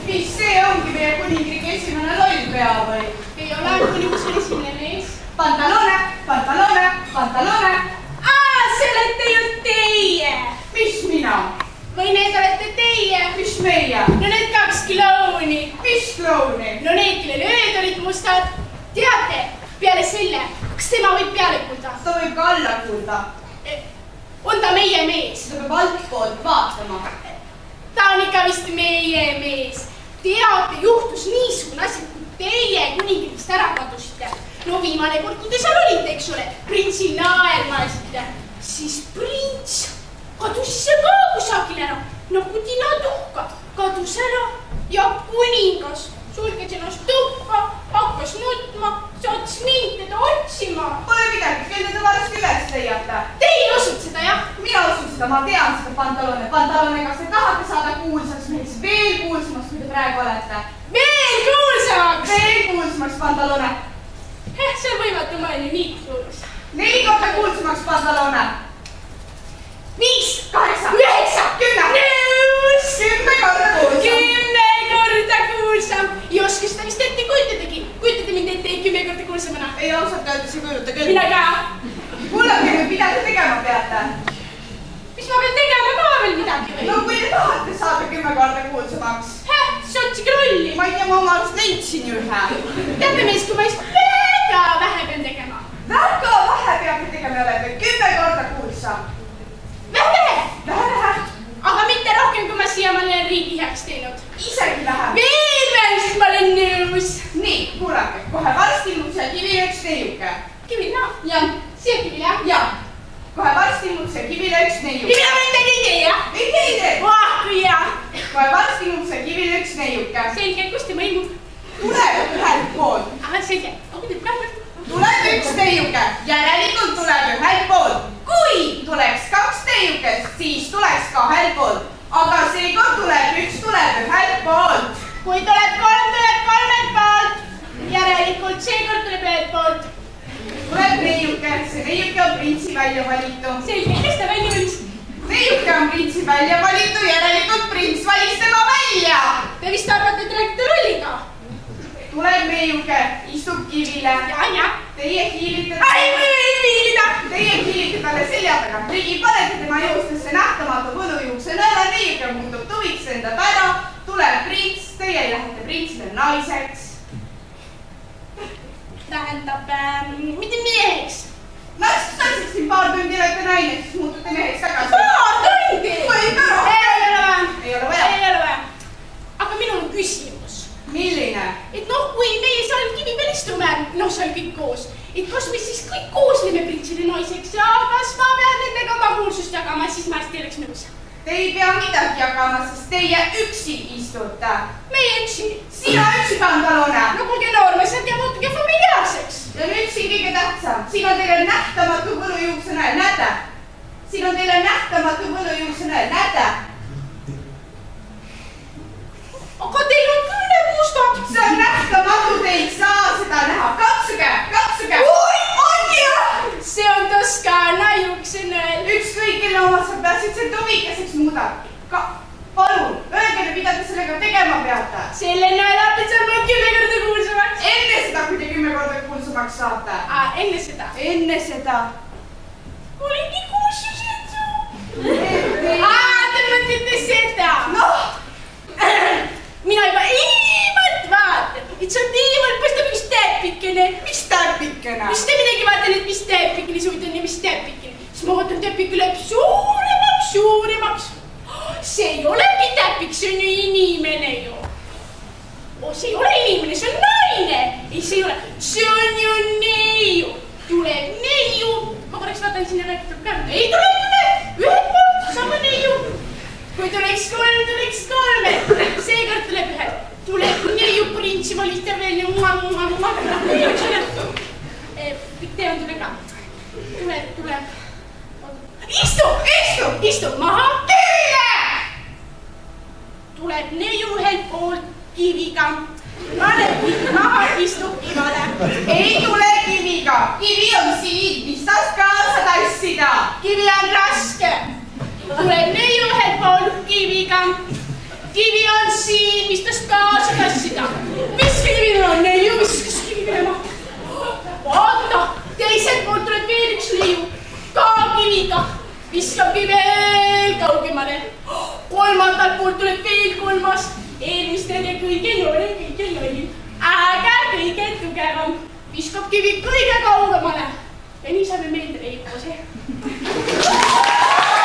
Mis see ongi meie kuningriigi esimene lollpea või? Ei ole kuningasel esimene mees. Pantalone, pantalone, pantalone. See olete ju teie. Mis mina? Või need olete teie? Mis meie? No need 2 klouni. Mis klouni? No need, kellel ööd olid mustad. Teate, peale selle, kas tema võib peale kuulda? Ta võib ka alla kuulda. On ta meie mees? Ta peab altpoolt vaatama. Ta on ikka vist meie mees. Teate, juhtus niisugune asi, kui teie kuningriigist ära kadusite. No viimane kord, kui te seal olite, eks ole, printsi naermaasite, siis prints kadus ise ka kusagil ära. Nagu tinatuhka kadus ära ja kuningas sulges ennast tuppa, hakkas nutma, saatis mind teda otsima. Pole midagi, küll te varsti üles leiate. Teie usud seda, jah? Mina usun seda, ma tean seda pantalone. Pantalone, kas te tahate saada kuulsaks mees? Veel kuulsamaks, kui te praegu olete. Veel kuulsamaks! Veel kuulsamaks pantalone. See on võimatu, ma olen ju nii kuulus. 4 korda kuulsamaks pantalone. 5, 8, 9, 10. Nõus! 10 korda kuulsam. 10 korda kuulsam. Ei oska seda vist ette kujutadagi. Kujutate mind ette 10 korda kuulsamana? Ei ausalt öeldes ei kujuta küll. Mina ka. Kuulake nüüd, mida te tegema peate. Mis ma pean tegema ka veel midagi või? No kui te tahate saada 10 korda kuulsamaks. See otsige rolli. Ma ei tea, ma oma arust leidsin ju ühe. Teate mees, kui ma just väga vähe pean tegema. Väga vähe peate tegema olete. 10 korda kuulsam. Vähe! Vähe. Aga mitte rohkem, kui ma siiamaani olen riigi heaks teinud. Isegi vähem. Veel vähem, siis ma olen nõus. Nii, kuulake, kohe varsti ilmub see kivile üks neiuke. Kivil, noh? Jah. Siia kivil, jah? Jah. Kohe varsti ilmub see kivile üks neiuke. Kivil on midagi ei tee, jah? Ei tee. Vah, kui hea. Kohe varsti ilmub see kivile üks neiuke. Selge, kust tema ilmub? Tuleb ühelt poolt. Aha, selge. Tuleb üks neiuke. Järelikult tuleb ühelt poolt. Kui tuleks 2 neiukest, siis tuleks 2 poolt. Aga seekord tuleb üks ühelt poolt. Kui tuleb 3, tuleb 3 poolt. Järelikult seekord tuleb ühelt poolt. Tuleb neiuke. See neiuke on printsi välja valitu. Selge, kes ta välja valis? Neiuke on printsi välja valitu, järelikult prints valis tema välja. Te vist arvate, et räägite rolliga? Tuleb neiuke, istub kivile. Ja. Teie hiilite... Ai, või ei hiilida! Teie hiilite talle selja taga. Ligi panete tema juustesse nähtamatu võlujuukse nõela, neiuke muutub tuviks, lendab ära. Tuleb prints, teie lähete printsile naiseks. Tähendab, mitte meheks. Naiseks siin paar tundi olete naine, siis muutute meheks tagasi. Paar tundi! Või ka rohkem. Ei ole vaja. Ei ole vaja. Ei ole vaja. Aga minul on küsimus. Milline? Et noh, kui meie seal kivi peal istume, noh, seal kõik koos, et kas me siis kõik koos leme printsile naiseks ja kas ma pean nendega oma kuulsust jagama, siis ma hästi oleks nõus. Te ei pea midagi jagama, sest teie üksi istute. Meie üksi. Sina üksi pantalone. No kuulge noormeesed ja muutuge familiaarseks. Ja nüüd siin kõige tähtsam. Siin on teile nähtamatu võlujuukse näel, näete? Siin on teile nähtamatu võlujuukse näel, näete? Aga teil on küll need mustad. See on nähtamatu, te ei saa seda näha. Katsuge, katsuge. Ongi jah! See on Toskaana juukse nõel. Ükskõik, kelle oma sa peaksid see tuvikeseks muudab. Palun, öelge, mida te sellega tegema peate. Selle nõel hakkad seal mul 10 korda kuulsamaks. Enne seda, kui te 10 korda kuulsamaks saate. Enne seda. Enne seda. Olingi kuulsusetu. Te mõtlete seda. Noh. Mina juba vaatan, et see on teemal, paistab üks täpikene. Mis täpikene? Mis te midagi vaatan, et mis täpikene suudan ja mis täpikene. Siis ma vaatan, täpik läheb suuremaks. See ei olegi täpik, see on ju inimene ju. See ei ole inimene, see on naine. Ei, see ei ole. See on ju neiu. Tuleb neiu. Ma korraks vaatan sinna rääkitud ka. Ei tule. Ühelt poolt, sama neiu. Kui tuleks 3, tuleks 3. Seekord tuleb ühelt. Tuleb neiu printsi valista veel. Tee on tule ka. Tuleb. Istu maha. Kivile! Tuleb neiu ühelt poolt kiviga. Paneb maha, istub kivale. Ei tule kiviga. Kivi on siin, mis task kaasa tassida. Kivi on raske. Tuleb neiu ühelt poolt kivi kiviga. Kivi on siin, vistas kaasa kassida. Viskakivi on neiu, viskas kivi minema. Vaata, teiselt poolt tuleb veel üks leiu. Ka kiviga. Viskabki veel kaugemale. Kolmandalt poolt tuleb veel kolmas. Eelmistele kõige noorem, kõige lollim. Aga kõige tugevam. Viskab kivi kõige kaugemale. Ja nii saame meelde leiu koos.